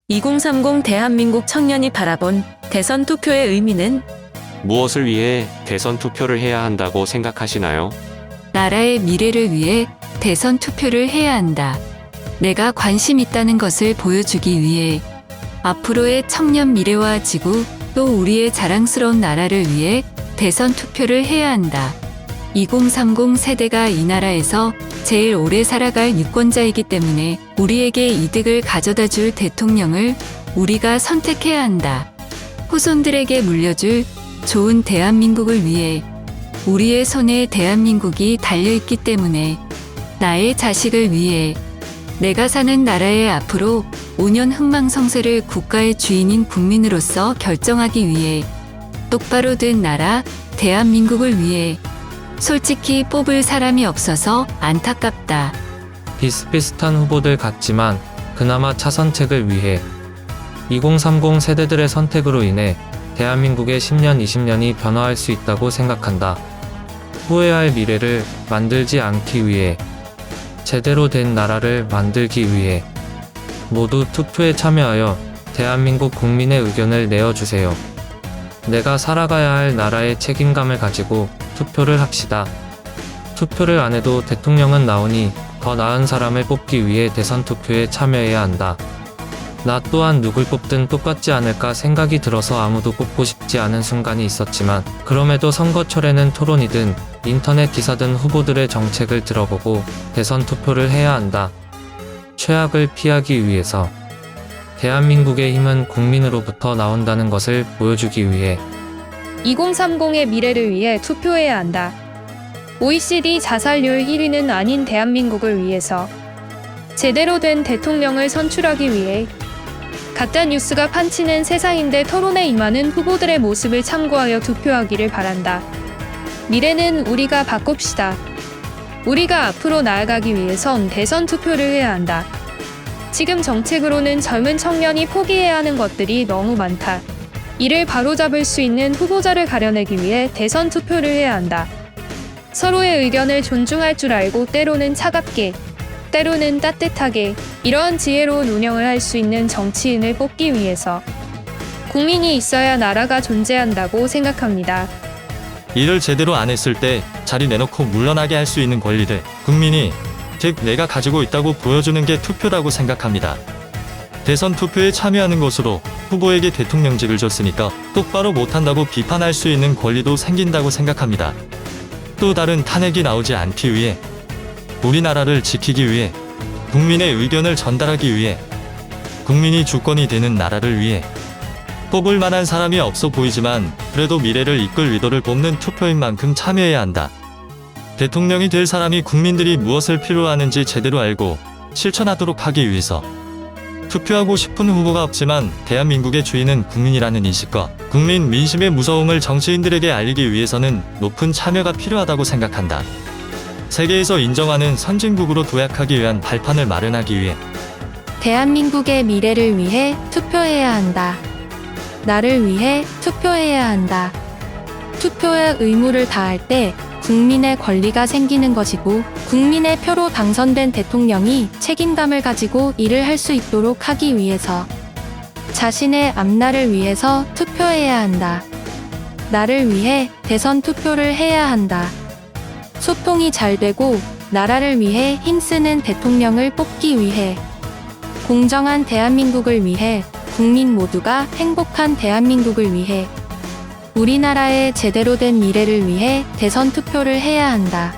2030 대한민국 청년이 바라본 대선 투표의 의미는? 무엇을 위해 대선 투표를 해야 한다고 생각하시나요? 나라의 미래를 위해 대선 투표를 해야 한다. 내가 관심 있다는 것을 보여주기 위해 앞으로의 청년 미래와 지구 또 우리의 자랑스러운 나라를 위해 대선 투표를 해야 한다. 2030 세대가 이 나라에서 제일 오래 살아갈 유권자이기 때문에 우리에게 이득을 가져다 줄 대통령을 우리가 선택해야 한다. 후손들에게 물려줄 좋은 대한민국을 위해 우리의 손에 대한민국이 달려있기 때문에 나의 자식을 위해 내가 사는 나라의 앞으로 5년 흥망성쇠를 국가의 주인인 국민으로서 결정하기 위해 똑바로 된 나라 대한민국을 위해 솔직히 뽑을 사람이 없어서 안타깝다. 비슷비슷한 후보들 같지만 그나마 차선책을 위해 2030 세대들의 선택으로 인해 대한민국의 10년, 20년이 변화할 수 있다고 생각한다. 후회할 미래를 만들지 않기 위해 제대로 된 나라를 만들기 위해 모두 투표에 참여하여 대한민국 국민의 의견을 내어주세요. 내가 살아가야 할 나라의 책임감을 가지고 투표를 합시다. 투표를 안 해도 대통령은 나오니 더 나은 사람을 뽑기 위해 대선 투표에 참여해야 한다. 나 또한 누굴 뽑든 똑같지 않을까 생각이 들어서 아무도 뽑고 싶지 않은 순간이 있었지만 그럼에도 선거철에는 토론이든 인터넷 기사든 후보들의 정책을 들어보고 대선 투표를 해야 한다. 최악을 피하기 위해서 대한민국의 힘은 국민으로부터 나온다는 것을 보여주기 위해 2030의 미래를 위해 투표해야 한다. OECD 자살률 1위는 아닌 대한민국을 위해서 제대로 된 대통령을 선출하기 위해 가짜뉴스가 판치는 세상인데 토론에 임하는 후보들의 모습을 참고하여 투표하기를 바란다. 미래는 우리가 바꿉시다. 우리가 앞으로 나아가기 위해선 대선 투표를 해야 한다. 지금 정책으로는 젊은 청년이 포기해야 하는 것들이 너무 많다. 이를 바로잡을 수 있는 후보자를 가려내기 위해 대선 투표를 해야 한다. 서로의 의견을 존중할 줄 알고 때로는 차갑게, 때로는 따뜻하게 이러한 지혜로운 운영을 할 수 있는 정치인을 뽑기 위해서 국민이 있어야 나라가 존재한다고 생각합니다. 일을 제대로 안 했을 때 자리 내놓고 물러나게 할 수 있는 권리를 국민이, 즉 내가 가지고 있다고 보여주는 게 투표라고 생각합니다. 대선 투표에 참여하는 것으로 후보에게 대통령직을 줬으니까 똑바로 못한다고 비판할 수 있는 권리도 생긴다고 생각합니다. 또 다른 탄핵이 나오지 않기 위해, 우리나라를 지키기 위해, 국민의 의견을 전달하기 위해, 국민이 주권이 되는 나라를 위해 뽑을 만한 사람이 없어 보이지만 그래도 미래를 이끌 리더를 뽑는 투표인 만큼 참여해야 한다. 대통령이 될 사람이 국민들이 무엇을 필요하는지 제대로 알고 실천하도록 하기 위해서 투표하고 싶은 후보가 없지만 대한민국의 주인은 국민이라는 인식과 국민 민심의 무서움을 정치인들에게 알리기 위해서는 높은 참여가 필요하다고 생각한다. 세계에서 인정하는 선진국으로 도약하기 위한 발판을 마련하기 위해 대한민국의 미래를 위해 투표해야 한다. 나를 위해 투표해야 한다. 투표의 의무를 다할 때 국민의 권리가 생기는 것이고 국민의 표로 당선된 대통령이 책임감을 가지고 일을 할 수 있도록 하기 위해서 자신의 앞날을 위해서 투표해야 한다. 나를 위해 대선 투표를 해야 한다. 소통이 잘 되고 나라를 위해 힘쓰는 대통령을 뽑기 위해 공정한 대한민국을 위해 국민 모두가 행복한 대한민국을 위해 우리나라의 제대로 된 미래를 위해 대선 투표를 해야 한다.